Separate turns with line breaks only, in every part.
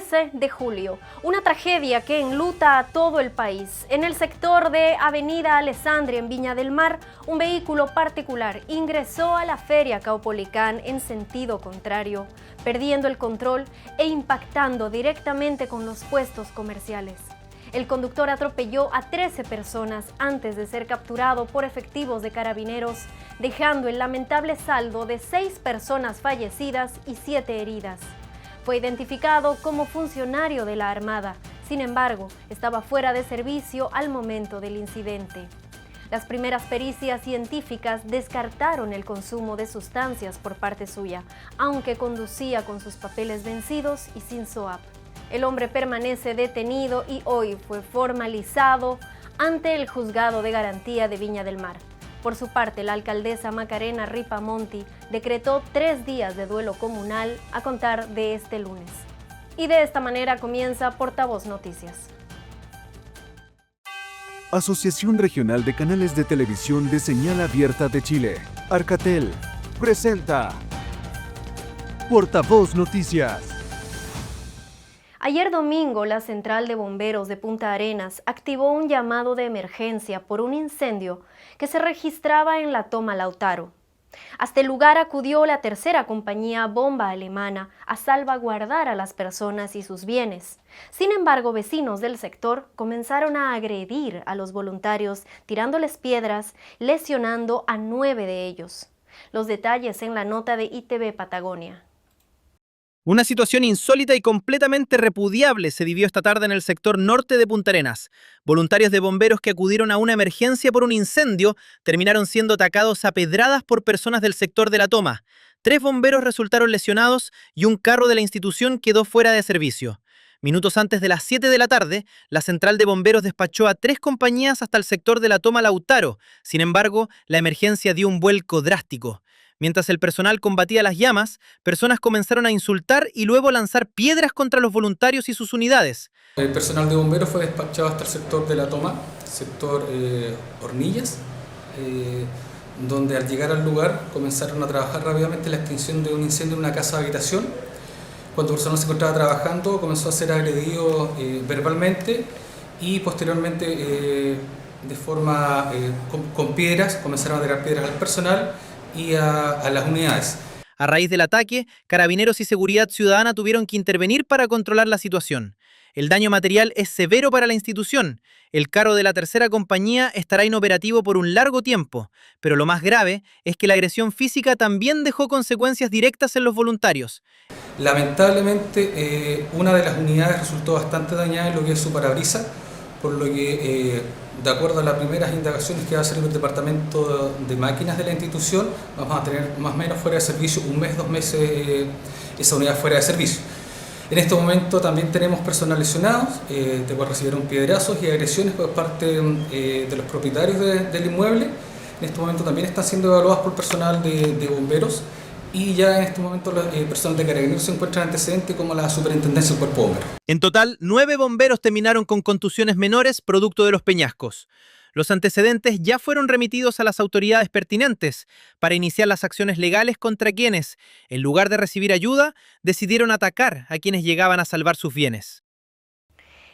13 de julio, una tragedia que enluta a todo el país. En el sector de Avenida Alessandria, en Viña del Mar, un vehículo particular ingresó a la Feria Caupolicán en sentido contrario, perdiendo el control e impactando directamente con los puestos comerciales. El conductor atropelló a 13 personas antes de ser capturado por efectivos de carabineros, dejando el lamentable saldo de 6 personas fallecidas y 7 heridas. Fue identificado como funcionario de la Armada, sin embargo, estaba fuera de servicio al momento del incidente. Las primeras pericias científicas descartaron el consumo de sustancias por parte suya, aunque conducía con sus papeles vencidos y sin SOAP. El hombre permanece detenido y hoy fue formalizado ante el Juzgado de Garantía de Viña del Mar. Por su parte, la alcaldesa Macarena Ripamonti decretó 3 días de duelo comunal a contar de este lunes. Y de esta manera comienza Portavoz Noticias.
Asociación Regional de Canales de Televisión de Señal Abierta de Chile, Arcatel, presenta Portavoz Noticias.
Ayer domingo, la Central de Bomberos de Punta Arenas activó un llamado de emergencia por un incendio que se registraba en la Toma Lautaro. Hasta el lugar acudió la tercera compañía bomba alemana a salvaguardar a las personas y sus bienes. Sin embargo, vecinos del sector comenzaron a agredir a los voluntarios, tirándoles piedras, lesionando a 9 de ellos. Los detalles en la nota de ITV Patagonia.
Una situación insólita y completamente repudiable se vivió esta tarde en el sector norte de Punta Arenas. Voluntarios de bomberos que acudieron a una emergencia por un incendio terminaron siendo atacados a pedradas por personas del sector de la Toma. 3 bomberos resultaron lesionados y un carro de la institución quedó fuera de servicio. Minutos antes de las 7 de la tarde, la central de bomberos despachó a 3 compañías hasta el sector de la Toma Lautaro. Sin embargo, la emergencia dio un vuelco drástico. Mientras el personal combatía las llamas, personas comenzaron a insultar y luego lanzar piedras contra los voluntarios y sus unidades.
El personal de bomberos fue despachado hasta el sector de la Toma, sector Hornillas, donde al llegar al lugar comenzaron a trabajar rápidamente la extinción de un incendio en una casa de habitación. Cuando el personal se encontraba trabajando, comenzó a ser agredido verbalmente y posteriormente de forma con piedras, comenzaron a tirar piedras al personal y a las unidades.
A raíz del ataque, Carabineros y Seguridad Ciudadana tuvieron que intervenir para controlar la situación. El daño material es severo para la institución. El carro de la tercera compañía estará inoperativo por un largo tiempo, pero lo más grave es que la agresión física también dejó consecuencias directas en los voluntarios.
Lamentablemente, una de las unidades resultó bastante dañada en lo que es su parabrisas, por lo que, de acuerdo a las primeras indagaciones que va a hacer el departamento de máquinas de la institución, vamos a tener más o menos fuera de servicio 1 mes, 2 meses esa unidad fuera de servicio. En este momento también tenemos personas lesionados, de cual recibieron piedrazos y agresiones por parte de los propietarios del inmueble. En este momento también están siendo evaluados por personal de bomberos y ya en este momento el personal de Carabineros se encuentra en antecedente como la Superintendencia del Cuerpo de Bomberos.
En total, 9 bomberos terminaron con contusiones menores producto de los peñascos. Los antecedentes ya fueron remitidos a las autoridades pertinentes para iniciar las acciones legales contra quienes, en lugar de recibir ayuda, decidieron atacar a quienes llegaban a salvar sus bienes.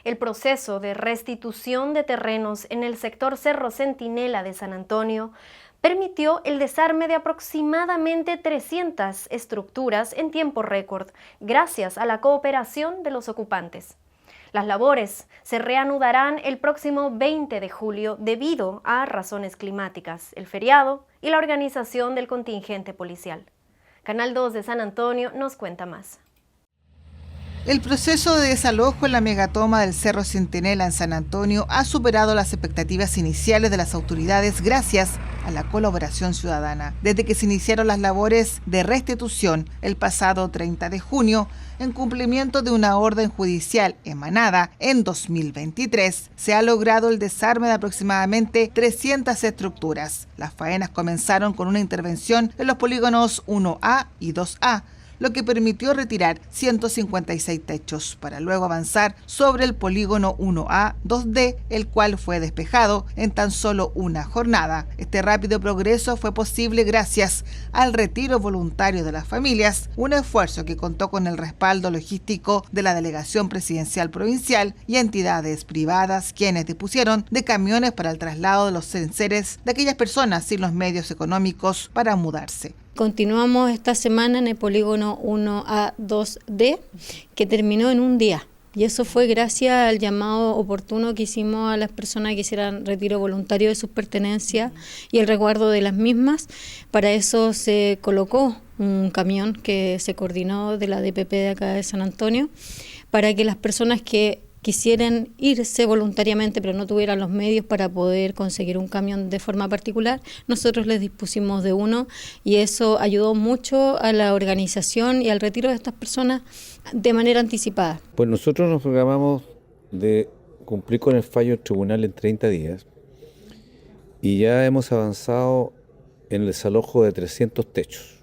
El proceso de restitución de terrenos en el sector Cerro Centinela de San Antonio permitió el desarme de aproximadamente 300 estructuras en tiempo récord, gracias a la cooperación de los ocupantes. Las labores se reanudarán el próximo 20 de julio debido a razones climáticas, el feriado y la organización del contingente policial. Canal 2 de San Antonio nos cuenta más.
El proceso de desalojo en la megatoma del Cerro Centinela en San Antonio ha superado las expectativas iniciales de las autoridades gracias a la colaboración ciudadana. Desde que se iniciaron las labores de restitución el pasado 30 de junio, en cumplimiento de una orden judicial emanada en 2023, se ha logrado el desarme de aproximadamente 300 estructuras. Las faenas comenzaron con una intervención en los polígonos 1A y 2A, lo que permitió retirar 156 techos, para luego avanzar sobre el polígono 1A, 2D, el cual fue despejado en tan solo una jornada. Este rápido progreso fue posible gracias al retiro voluntario de las familias, un esfuerzo que contó con el respaldo logístico de la Delegación Presidencial Provincial y entidades privadas, quienes dispusieron de camiones para el traslado de los enseres de aquellas personas sin los medios económicos para mudarse.
Continuamos esta semana en el polígono 1A, 2D, que terminó en un día. Y eso fue gracias al llamado oportuno que hicimos a las personas que hicieran retiro voluntario de sus pertenencias y el resguardo de las mismas. Para eso se colocó un camión que se coordinó de la DPP de acá de San Antonio, para que las personas que quisieran irse voluntariamente pero no tuvieran los medios para poder conseguir un camión de forma particular, nosotros les dispusimos de uno, y eso ayudó mucho a la organización y al retiro de estas personas de manera anticipada.
Pues nosotros nos programamos de cumplir con el fallo del tribunal en 30 días y ya hemos avanzado en el desalojo de 300 techos.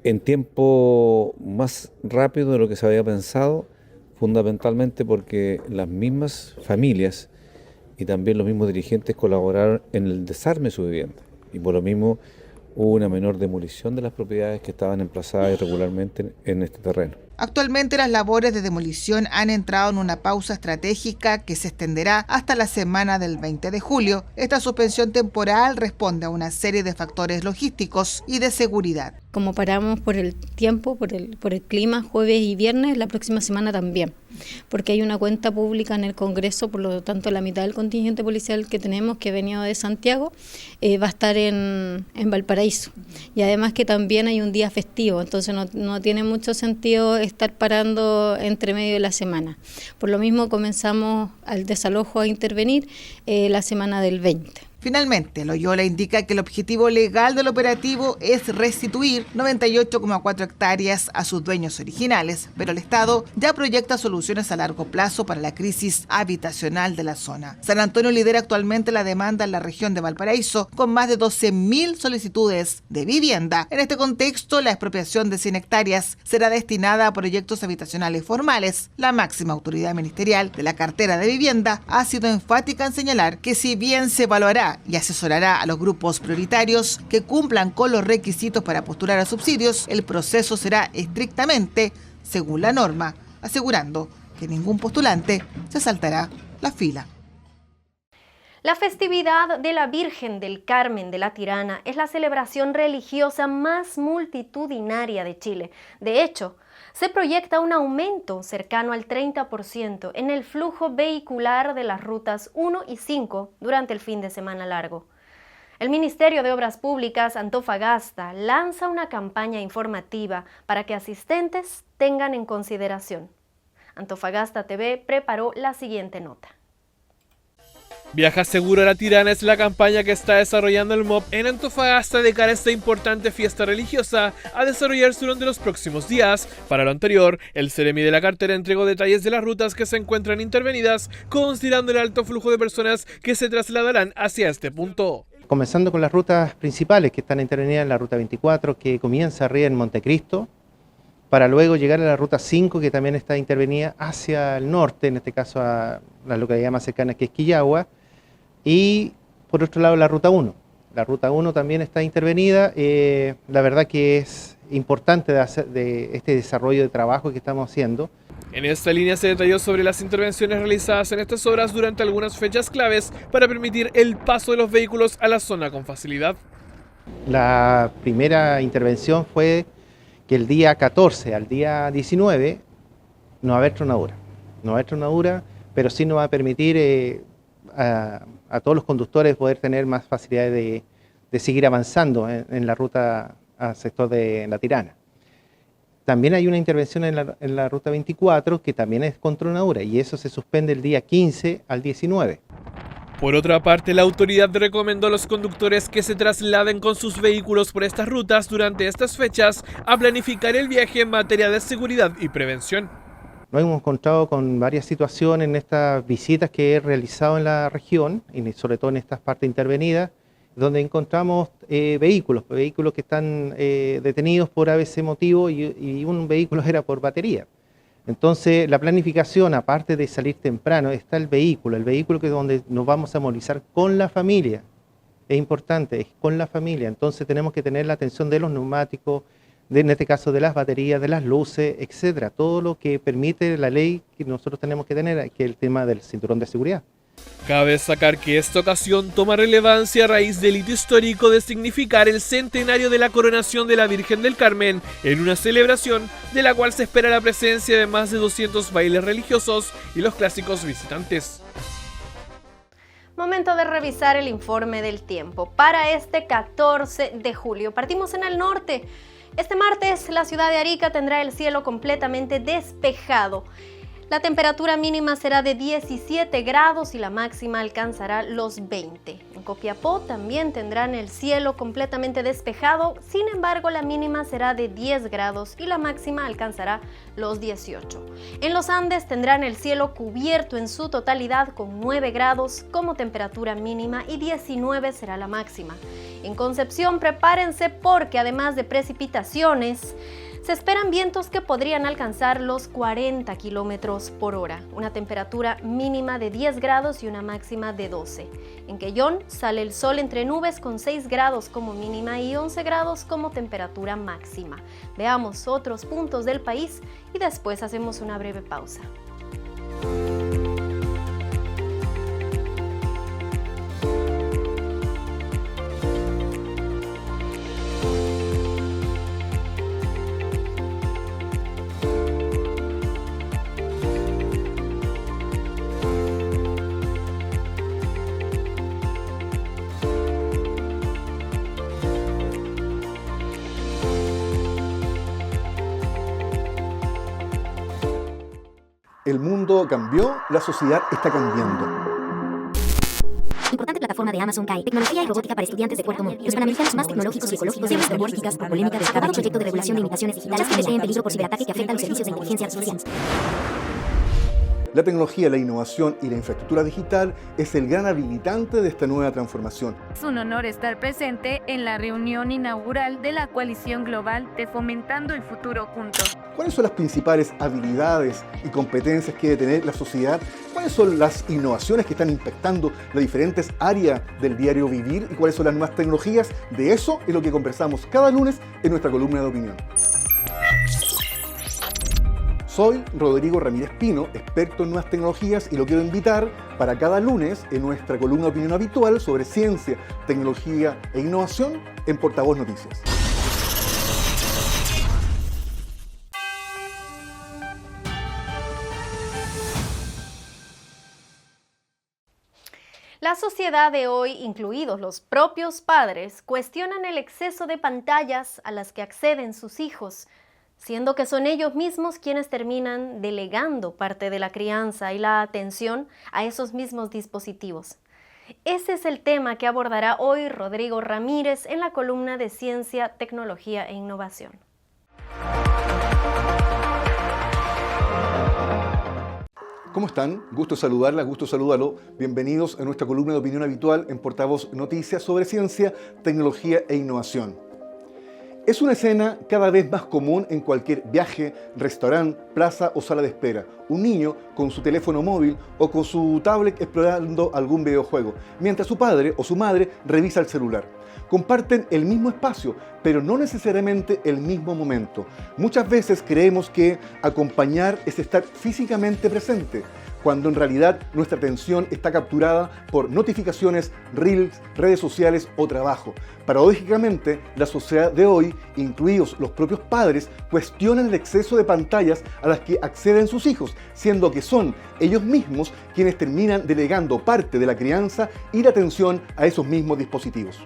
En tiempo más rápido de lo que se había pensado, fundamentalmente porque las mismas familias y también los mismos dirigentes colaboraron en el desarme de su vivienda, y por lo mismo hubo una menor demolición de las propiedades que estaban emplazadas irregularmente en este terreno.
Actualmente las labores de demolición han entrado en una pausa estratégica que se extenderá hasta la semana del 20 de julio. Esta suspensión temporal responde a una serie de factores logísticos y de seguridad.
Como paramos por el tiempo, por el clima, jueves y viernes, la próxima semana también, porque hay una cuenta pública en el Congreso, por lo tanto la mitad del contingente policial que tenemos, que ha venido de Santiago, va a estar en Valparaíso. Y además que también hay un día festivo, entonces no tiene mucho sentido estar parando entre medio de la semana. Por lo mismo comenzamos al desalojo a intervenir la semana del 20.
Finalmente, Loyola indica que el objetivo legal del operativo es restituir 98,4 hectáreas a sus dueños originales, pero el Estado ya proyecta soluciones a largo plazo para la crisis habitacional de la zona. San Antonio lidera actualmente la demanda en la región de Valparaíso, con más de 12.000 solicitudes de vivienda. En este contexto, la expropiación de 100 hectáreas será destinada a proyectos habitacionales formales. La máxima autoridad ministerial de la cartera de vivienda ha sido enfática en señalar que, si bien se evaluará y asesorará a los grupos prioritarios que cumplan con los requisitos para postular a subsidios, el proceso será estrictamente según la norma, asegurando que ningún postulante se saltará la fila.
La festividad de la Virgen del Carmen de la Tirana es la celebración religiosa más multitudinaria de Chile. De hecho, se proyecta un aumento cercano al 30% en el flujo vehicular de las rutas 1 y 5 durante el fin de semana largo. El Ministerio de Obras Públicas Antofagasta lanza una campaña informativa para que asistentes tengan en consideración. Antofagasta TV preparó la siguiente nota.
Viaja seguro a la Tirana es la campaña que está desarrollando el MOP en Antofagasta de cara a esta importante fiesta religiosa a desarrollarse durante los próximos días. Para lo anterior, el Ceremi de la cartera entregó detalles de las rutas que se encuentran intervenidas, considerando el alto flujo de personas que se trasladarán hacia este punto.
Comenzando con las rutas principales que están intervenidas en la ruta 24, que comienza arriba en Montecristo, para luego llegar a la ruta 5, que también está intervenida hacia el norte, en este caso a la localidad más cercana, que es Quillagua. Y por otro lado la ruta 1. La ruta 1 también está intervenida. La verdad que es importante de este desarrollo de trabajo que estamos haciendo.
En esta línea se detalló sobre las intervenciones realizadas en estas obras durante algunas fechas claves para permitir el paso de los vehículos a la zona con facilidad.
La primera intervención fue que el día 14 al día 19 no va a haber tronadura. No va a haber tronadura, pero sí nos va a permitir a todos los conductores poder tener más facilidad de seguir avanzando en la ruta al sector de La Tirana. También hay una intervención en la ruta 24 que también es con tronadura, y eso se suspende el día 15 al 19.
Por otra parte, la autoridad recomendó a los conductores que se trasladen con sus vehículos por estas rutas durante estas fechas a planificar el viaje en materia de seguridad y prevención.
Nos hemos encontrado con varias situaciones en estas visitas que he realizado en la región, y sobre todo en estas partes intervenidas, donde encontramos vehículos que están detenidos por ABC motivo y un vehículo era por batería. Entonces, la planificación, aparte de salir temprano, está el vehículo que es donde nos vamos a movilizar con la familia. Es importante, es con la familia. Entonces, tenemos que tener la atención de los neumáticos, en este caso de las baterías, de las luces, etcétera. Todo lo que permite la ley que nosotros tenemos que tener, que es el tema del cinturón de seguridad.
Cabe destacar que esta ocasión toma relevancia a raíz del hito histórico de significar el centenario de la coronación de la Virgen del Carmen en una celebración de la cual se espera la presencia de más de 200 bailes religiosos y los clásicos visitantes.
Momento de revisar el informe del tiempo para este 14 de julio. Partimos en el norte. Este martes la ciudad de Arica tendrá el cielo completamente despejado. La temperatura mínima será de 17 grados y la máxima alcanzará los 20. En Copiapó también tendrán el cielo completamente despejado, sin embargo la mínima será de 10 grados y la máxima alcanzará los 18. En los Andes tendrán el cielo cubierto en su totalidad con 9 grados como temperatura mínima y 19 será la máxima. En Concepción prepárense porque además de precipitaciones, se esperan vientos que podrían alcanzar los 40 kilómetros por hora, una temperatura mínima de 10 grados y una máxima de 12. En Quellón sale el sol entre nubes con 6 grados como mínima y 11 grados como temperatura máxima. Veamos otros puntos del país y después hacemos una breve pausa.
El mundo cambió, la sociedad está cambiando.
Importante plataforma de Amazon CAE. Tecnología y robótica para estudiantes de Puerto Montt. Los panamericanos más tecnológicos y ecológicos de nuestra políticas por polémica de acabado proyecto de regulación de imitaciones digitales que esté en peligro por ciberataque que afecta a los servicios de inteligencia artificial.
La tecnología, la innovación y la infraestructura digital es el gran habilitante de esta nueva transformación.
Es un honor estar presente en la reunión inaugural de la Coalición Global de Fomentando el Futuro Juntos.
¿Cuáles son las principales habilidades y competencias que debe tener la sociedad? ¿Cuáles son las innovaciones que están impactando las diferentes áreas del diario vivir? ¿Y cuáles son las nuevas tecnologías? De eso es lo que conversamos cada lunes en nuestra columna de opinión. Soy Rodrigo Ramírez Pino, experto en nuevas tecnologías, y lo quiero invitar para cada lunes en nuestra columna de opinión habitual sobre ciencia, tecnología e innovación en Portavoz Noticias.
La sociedad de hoy, incluidos los propios padres, cuestionan el exceso de pantallas a las que acceden sus hijos, siendo que son ellos mismos quienes terminan delegando parte de la crianza y la atención a esos mismos dispositivos. Ese es el tema que abordará hoy Rodrigo Ramírez en la columna de Ciencia, Tecnología e Innovación.
¿Cómo están? Gusto saludarlas, gusto saludarlo. Bienvenidos a nuestra columna de opinión habitual en Portavoz Noticias sobre ciencia, tecnología e innovación. Es una escena cada vez más común en cualquier viaje, restaurante, plaza o sala de espera. Un niño con su teléfono móvil o con su tablet explorando algún videojuego, mientras su padre o su madre revisa el celular. Comparten el mismo espacio, pero no necesariamente el mismo momento. Muchas veces creemos que acompañar es estar físicamente presente, cuando en realidad nuestra atención está capturada por notificaciones, reels, redes sociales o trabajo. Paradójicamente, la sociedad de hoy, incluidos los propios padres, cuestionan el exceso de pantallas a las que acceden sus hijos, siendo que son ellos mismos quienes terminan delegando parte de la crianza y la atención a esos mismos dispositivos.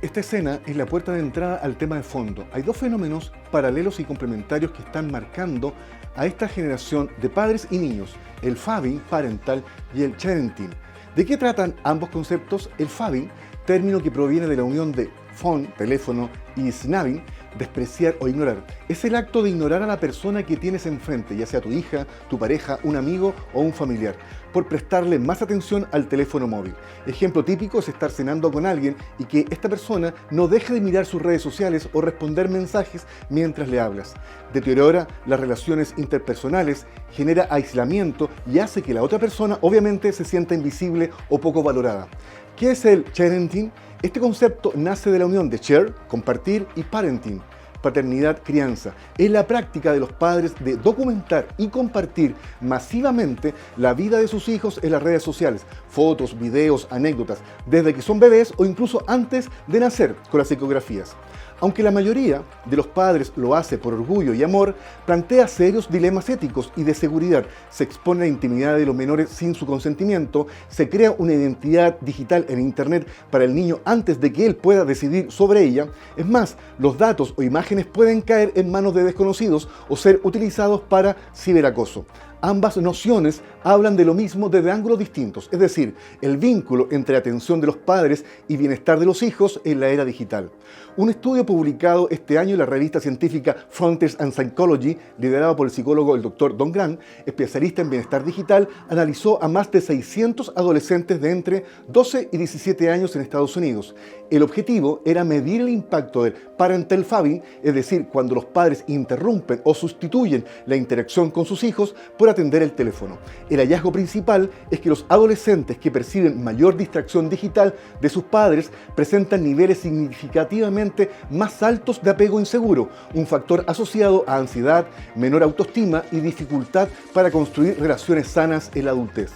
Esta escena es la puerta de entrada al tema de fondo. Hay dos fenómenos paralelos y complementarios que están marcando a esta generación de padres y niños, el fabbing parental y el parenting. ¿De qué tratan ambos conceptos? El fabbing, término que proviene de la unión de phone, teléfono, y snabbing, despreciar o ignorar. Es el acto de ignorar a la persona que tienes enfrente, ya sea tu hija, tu pareja, un amigo o un familiar, por prestarle más atención al teléfono móvil. Ejemplo típico es estar cenando con alguien y que esta persona no deje de mirar sus redes sociales o responder mensajes mientras le hablas. Deteriora las relaciones interpersonales, genera aislamiento y hace que la otra persona obviamente se sienta invisible o poco valorada. ¿Qué es el sharenting? Este concepto nace de la unión de share, compartir, y parenting, paternidad, crianza. Es la práctica de los padres de documentar y compartir masivamente la vida de sus hijos en las redes sociales, fotos, videos, anécdotas, desde que son bebés o incluso antes de nacer, con las ecografías. Aunque la mayoría de los padres lo hace por orgullo y amor, plantea serios dilemas éticos y de seguridad. Se expone la intimidad de los menores sin su consentimiento, se crea una identidad digital en Internet para el niño antes de que él pueda decidir sobre ella. Es más, los datos o imágenes pueden caer en manos de desconocidos o ser utilizados para ciberacoso. Ambas nociones hablan de lo mismo desde ángulos distintos, es decir, el vínculo entre atención de los padres y bienestar de los hijos en la era digital. Un estudio publicado este año en la revista científica Frontiers and Psychology, liderado por el psicólogo el Dr. Don Grant, especialista en bienestar digital, analizó a más de 600 adolescentes de entre 12 y 17 años en Estados Unidos. El objetivo era medir el impacto del parental fabbing, es decir, cuando los padres interrumpen o sustituyen la interacción con sus hijos por atender el teléfono. El hallazgo principal es que los adolescentes que perciben mayor distracción digital de sus padres presentan niveles significativamente más altos de apego inseguro, un factor asociado a ansiedad, menor autoestima y dificultad para construir relaciones sanas en la adultez.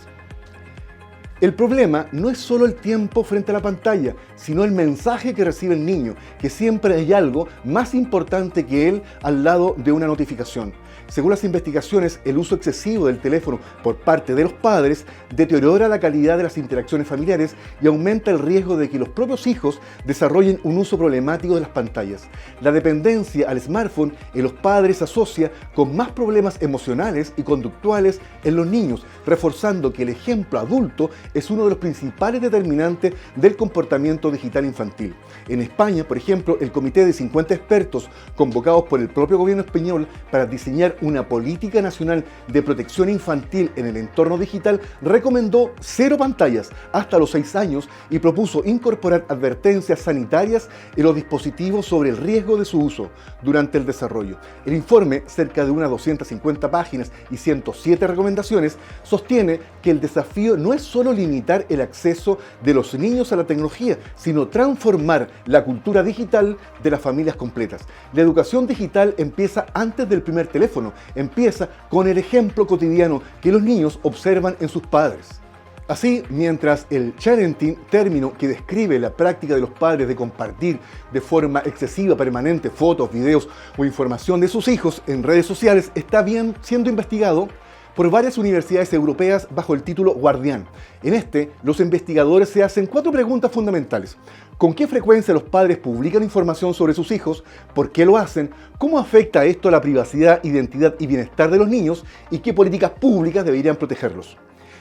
El problema no es solo el tiempo frente a la pantalla, sino el mensaje que recibe el niño, que siempre hay algo más importante que él al lado de una notificación. Según las investigaciones, el uso excesivo del teléfono por parte de los padres deteriora la calidad de las interacciones familiares y aumenta el riesgo de que los propios hijos desarrollen un uso problemático de las pantallas. La dependencia al smartphone en los padres se asocia con más problemas emocionales y conductuales en los niños, reforzando que el ejemplo adulto es uno de los principales determinantes del comportamiento digital infantil. En España, por ejemplo, el comité de 50 expertos convocados por el propio gobierno español para diseñar una política nacional de protección infantil en el entorno digital recomendó 0 pantallas hasta los 6 años y propuso incorporar advertencias sanitarias en los dispositivos sobre el riesgo de su uso durante el desarrollo. El informe, cerca de unas 250 páginas y 107 recomendaciones, sostiene que el desafío no es solo limitar el acceso de los niños a la tecnología, sino transformar la cultura digital de las familias completas. La educación digital empieza antes del primer teléfono, empieza con el ejemplo cotidiano que los niños observan en sus padres. Así, mientras el sharenting, término que describe la práctica de los padres de compartir de forma excesiva, permanente, fotos, videos o información de sus hijos en redes sociales, está siendo investigado por varias universidades europeas bajo el título Guardián. En este, los investigadores se hacen 4 preguntas fundamentales. ¿Con qué frecuencia los padres publican información sobre sus hijos? ¿Por qué lo hacen? ¿Cómo afecta esto a la privacidad, identidad y bienestar de los niños? ¿Y qué políticas públicas deberían protegerlos?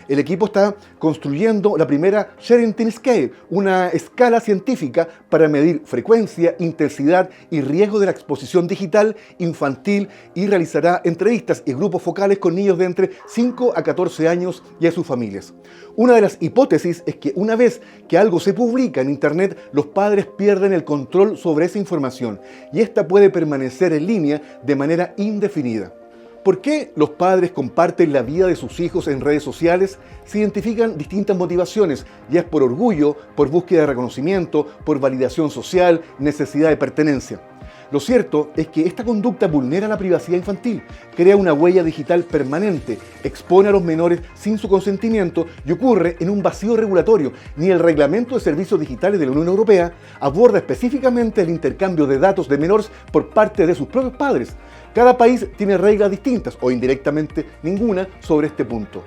El equipo está construyendo la primera Sharenting Scale, una escala científica para medir frecuencia, intensidad y riesgo de la exposición digital infantil y realizará entrevistas y grupos focales con niños de entre 5 a 14 años y a sus familias. Una de las hipótesis es que una vez que algo se publica en Internet, los padres pierden el control sobre esa información y esta puede permanecer en línea de manera indefinida. ¿Por qué los padres comparten la vida de sus hijos en redes sociales? Se identifican distintas motivaciones, ya es por orgullo, por búsqueda de reconocimiento, por validación social, necesidad de pertenencia. Lo cierto es que esta conducta vulnera la privacidad infantil, crea una huella digital permanente, expone a los menores sin su consentimiento y ocurre en un vacío regulatorio. Ni el Reglamento de Servicios Digitales de la Unión Europea aborda específicamente el intercambio de datos de menores por parte de sus propios padres. Cada país tiene reglas distintas o indirectamente ninguna sobre este punto.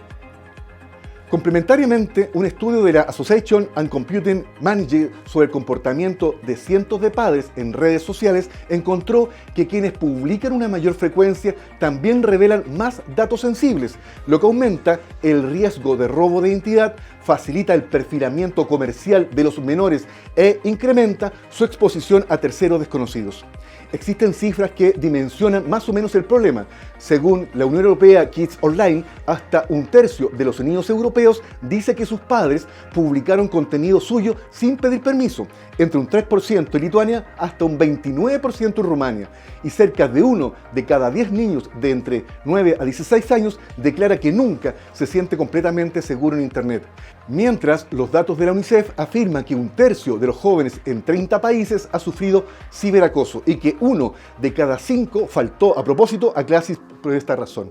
Complementariamente, un estudio de la Association and Computing Manager sobre el comportamiento de cientos de padres en redes sociales encontró que quienes publican una mayor frecuencia también revelan más datos sensibles, lo que aumenta el riesgo de robo de identidad, facilita el perfilamiento comercial de los menores e incrementa su exposición a terceros desconocidos. Existen cifras que dimensionan más o menos el problema. Según la Unión Europea Kids Online, hasta un tercio de los niños europeos dice que sus padres publicaron contenido suyo sin pedir permiso, entre un 3% en Lituania hasta un 29% en Rumania, y cerca de 1 de cada 10 niños de entre 9 a 16 años declara que nunca se siente completamente seguro en Internet. Mientras, los datos de la UNICEF afirman que un tercio de los jóvenes en 30 países ha sufrido ciberacoso y que 1 de cada 5 faltó a propósito a clases por esta razón.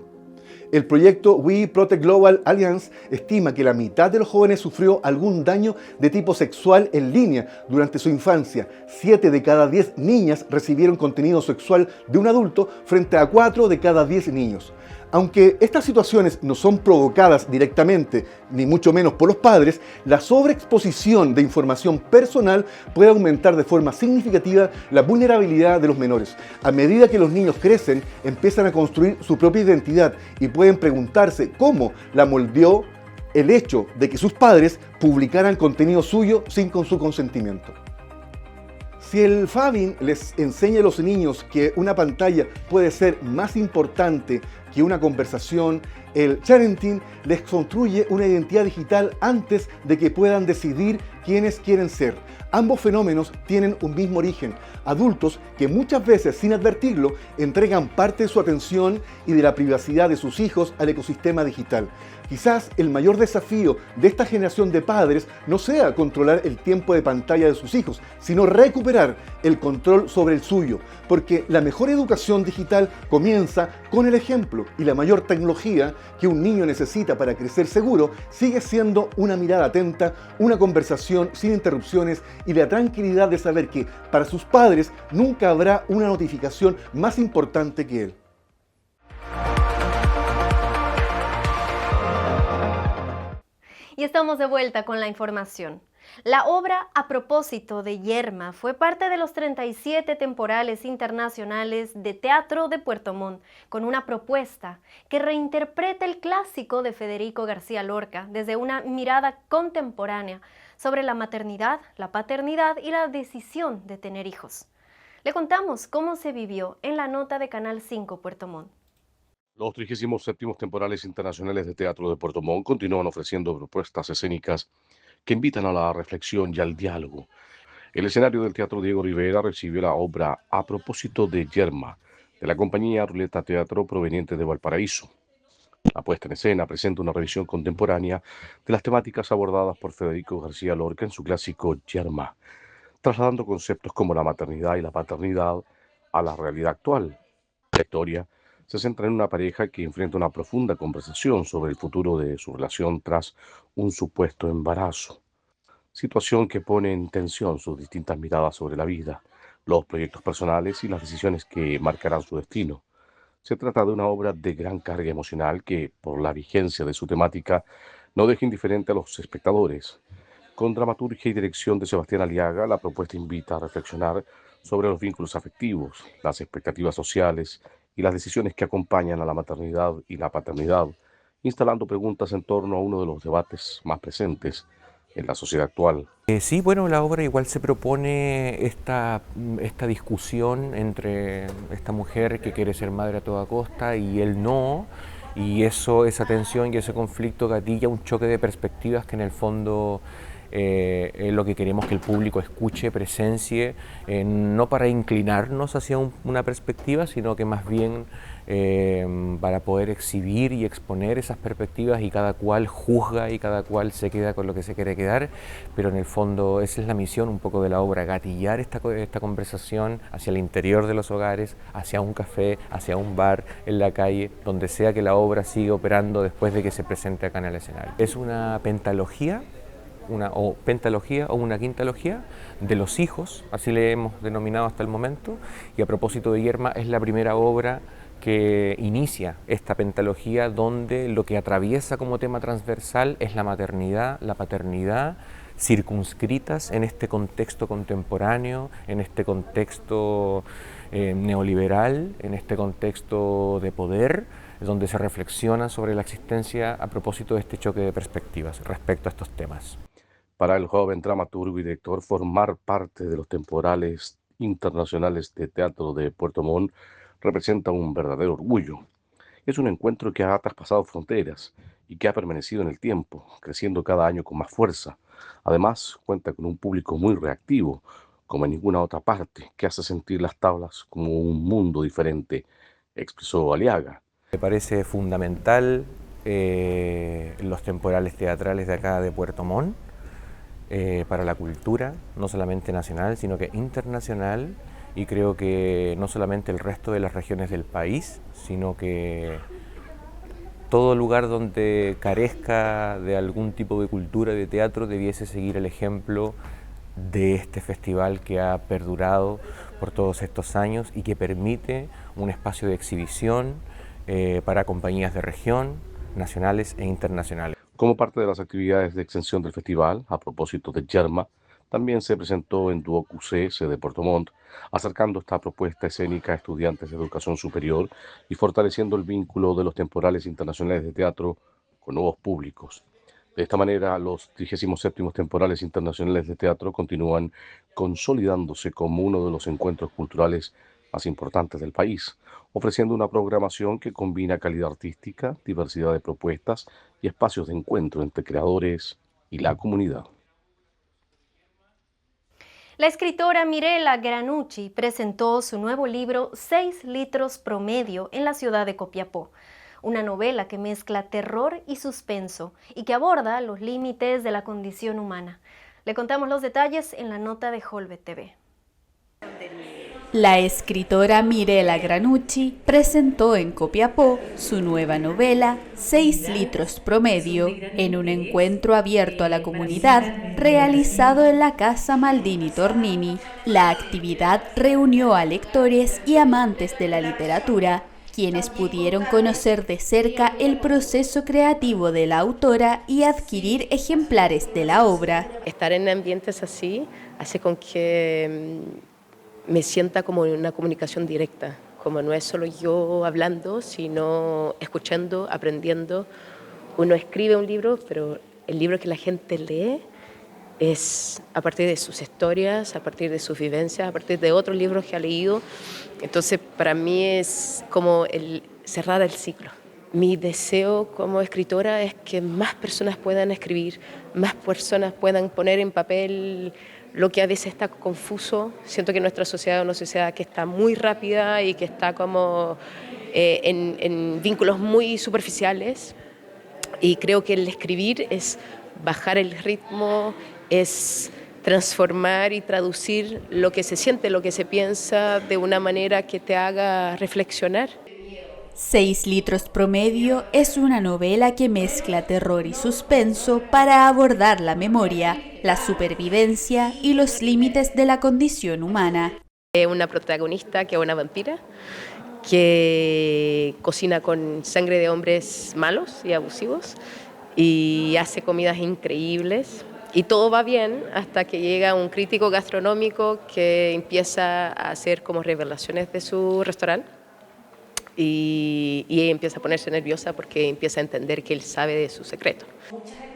El proyecto We Protect Global Alliance estima que la mitad de los jóvenes sufrió algún daño de tipo sexual en línea durante su infancia. 7 de cada 10 niñas recibieron contenido sexual de un adulto frente a 4 de cada 10 niños. Aunque estas situaciones no son provocadas directamente, ni mucho menos por los padres, la sobreexposición de información personal puede aumentar de forma significativa la vulnerabilidad de los menores. A medida que los niños crecen, empiezan a construir su propia identidad y pueden preguntarse cómo la moldeó el hecho de que sus padres publicaran contenido suyo sin su consentimiento. Si el Fabin les enseña a los niños que una pantalla puede ser más importante que una conversación, el parenting les construye una identidad digital antes de que puedan decidir quiénes quieren ser. Ambos fenómenos tienen un mismo origen. Adultos que muchas veces, sin advertirlo, entregan parte de su atención y de la privacidad de sus hijos al ecosistema digital. Quizás el mayor desafío de esta generación de padres no sea controlar el tiempo de pantalla de sus hijos, sino recuperar el control sobre el suyo, porque la mejor educación digital comienza con el ejemplo, y la mayor tecnología que un niño necesita para crecer seguro sigue siendo una mirada atenta, una conversación sin interrupciones y la tranquilidad de saber que para sus padres nunca habrá una notificación más importante que él.
Y estamos de vuelta con la información. La obra A propósito de Yerma fue parte de los 37 temporales internacionales de teatro de Puerto Montt, con una propuesta que reinterpreta el clásico de Federico García Lorca desde una mirada contemporánea sobre la maternidad, la paternidad y la decisión de tener hijos. Le contamos cómo se vivió en la nota de Canal 5 Puerto Montt.
Los 37º temporales internacionales de teatro de Puerto Montt continúan ofreciendo propuestas escénicas que invitan a la reflexión y al diálogo. El escenario del Teatro Diego Rivera recibió la obra A propósito de Yerma, de la compañía Ruleta Teatro proveniente de Valparaíso. La puesta en escena presenta una revisión contemporánea de las temáticas abordadas por Federico García Lorca en su clásico Yerma, trasladando conceptos como la maternidad y la paternidad a la realidad actual. La historia se centra en una pareja que enfrenta una profunda conversación sobre el futuro de su relación tras un supuesto embarazo, situación que pone en tensión sus distintas miradas sobre la vida, los proyectos personales y las decisiones que marcarán su destino. Se trata de una obra de gran carga emocional que, por la vigencia de su temática, no deja indiferente a los espectadores. Con dramaturgia y dirección de Sebastián Aliaga, la propuesta invita a reflexionar sobre los vínculos afectivos, las expectativas sociales y las decisiones que acompañan a la maternidad y la paternidad, instalando preguntas en torno a uno de los debates más presentes en la sociedad actual.
Sí, bueno, la obra igual se propone esta discusión entre esta mujer que quiere ser madre a toda costa y él no, y esa tensión y ese conflicto gatilla un choque de perspectivas que en el fondo es lo que queremos que el público escuche, presencie, no para inclinarnos hacia una perspectiva, sino que más bien para poder exhibir y exponer esas perspectivas, y cada cual juzga y cada cual se queda con lo que se quiere quedar, pero en el fondo esa es la misión un poco de la obra, gatillar esta conversación hacia el interior de los hogares, hacia un café, hacia un bar, en la calle, donde sea que la obra siga operando después de que se presente acá en el escenario. Es una pentalogía, una quintalogía de los hijos, así le hemos denominado hasta el momento, y A propósito de Yerma es la primera obra que inicia esta pentalogía donde lo que atraviesa como tema transversal es la maternidad, la paternidad, circunscritas en este contexto contemporáneo, en este contexto neoliberal, en este contexto de poder, donde se reflexiona sobre la existencia a propósito de este choque de perspectivas respecto a estos temas.
Para el joven dramaturgo y director, formar parte de los temporales internacionales de teatro de Puerto Montt representa un verdadero orgullo. Es un encuentro que ha traspasado fronteras y que ha permanecido en el tiempo, creciendo cada año con más fuerza. Además, cuenta con un público muy reactivo, como en ninguna otra parte, que hace sentir las tablas como un mundo diferente, expresó Aliaga.
Me parece fundamental los temporales teatrales de acá de Puerto Montt para la cultura, no solamente nacional, sino que internacional, y creo que no solamente el resto de las regiones del país, sino que todo lugar donde carezca de algún tipo de cultura de teatro debiese seguir el ejemplo de este festival que ha perdurado por todos estos años y que permite un espacio de exhibición para compañías de región, nacionales e internacionales.
Como parte de las actividades de extensión del festival, a propósito de Yerma, también se presentó en Duoc UC, sede de Puerto Montt, acercando esta propuesta escénica a estudiantes de educación superior y fortaleciendo el vínculo de los temporales internacionales de teatro con nuevos públicos. De esta manera, los 37º temporales internacionales de teatro continúan consolidándose como uno de los encuentros culturales más importantes del país, ofreciendo una programación que combina calidad artística, diversidad de propuestas y espacios de encuentro entre creadores y la comunidad.
La escritora Mirela Granucci presentó su nuevo libro 6 litros promedio en la ciudad de Copiapó, una novela que mezcla terror y suspenso y que aborda los límites de la condición humana. Le contamos los detalles en la nota de Holbet TV.
La escritora Mirela Granucci presentó en Copiapó su nueva novela 6 litros promedio en un encuentro abierto a la comunidad realizado en la Casa Maldini Tornini. La actividad reunió a lectores y amantes de la literatura, quienes pudieron conocer de cerca el proceso creativo de la autora y adquirir ejemplares de la obra.
Estar en ambientes así hace con que me sienta como en una comunicación directa, como no es solo yo hablando, sino escuchando, aprendiendo. Uno escribe un libro, pero el libro que la gente lee es a partir de sus historias, a partir de sus vivencias, a partir de otros libros que ha leído. Entonces, para mí es como cerrar el ciclo. Mi deseo como escritora es que más personas puedan escribir, más personas puedan poner en papel lo que a veces está confuso. Siento que nuestra sociedad es una sociedad que está muy rápida y que está como en vínculos muy superficiales. Y creo que el escribir es bajar el ritmo, es transformar y traducir lo que se siente, lo que se piensa de una manera que te haga reflexionar.
6 litros promedio es una novela que mezcla terror y suspenso para abordar la memoria, la supervivencia y los límites de la condición humana.
Una protagonista que es una vampira, que cocina con sangre de hombres malos y abusivos y hace comidas increíbles. Y todo va bien hasta que llega un crítico gastronómico que empieza a hacer como revelaciones de su restaurante. Y ella empieza a ponerse nerviosa porque empieza a entender que él sabe de su secreto.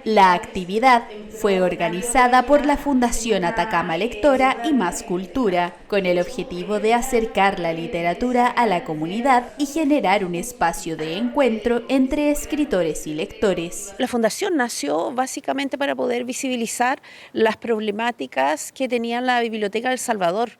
La actividad fue organizada por la Fundación Atacama Lectora y Más Cultura, con el objetivo de acercar la literatura a la comunidad y generar un espacio de encuentro entre escritores y lectores.
La Fundación nació básicamente para poder visibilizar las problemáticas que tenía la Biblioteca del Salvador,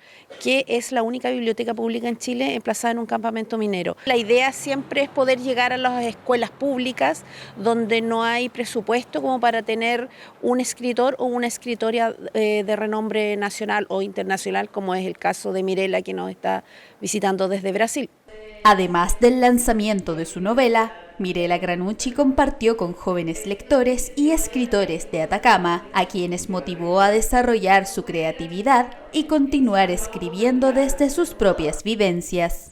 que es la única biblioteca pública en Chile emplazada en un campamento minero. La idea siempre es poder llegar a las escuelas públicas donde no hay presupuesto como para tener un escritor o una escritora de renombre nacional o internacional, como es el caso de Mirela, que nos está visitando desde Brasil.
Además del lanzamiento de su novela, Mirela Granucci compartió con jóvenes lectores y escritores de Atacama, a quienes motivó a desarrollar su creatividad y continuar escribiendo desde sus propias vivencias.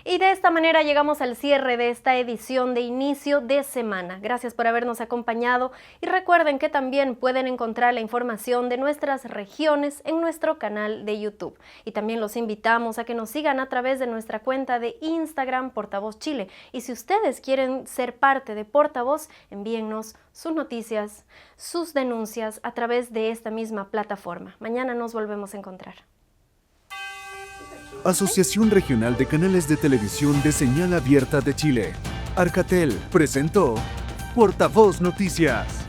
Y de esta manera llegamos al cierre de esta edición de inicio de semana. Gracias por habernos acompañado y recuerden que también pueden encontrar la información de nuestras regiones en nuestro canal de YouTube. Y también los invitamos a que nos sigan a través de nuestra cuenta de Instagram Portavoz Chile. Y si ustedes quieren ser parte de Portavoz, envíennos sus noticias, sus denuncias a través de esta misma plataforma. Mañana nos volvemos a encontrar.
Asociación Regional de Canales de Televisión de Señal Abierta de Chile. Arcatel presentó Portavoz Noticias.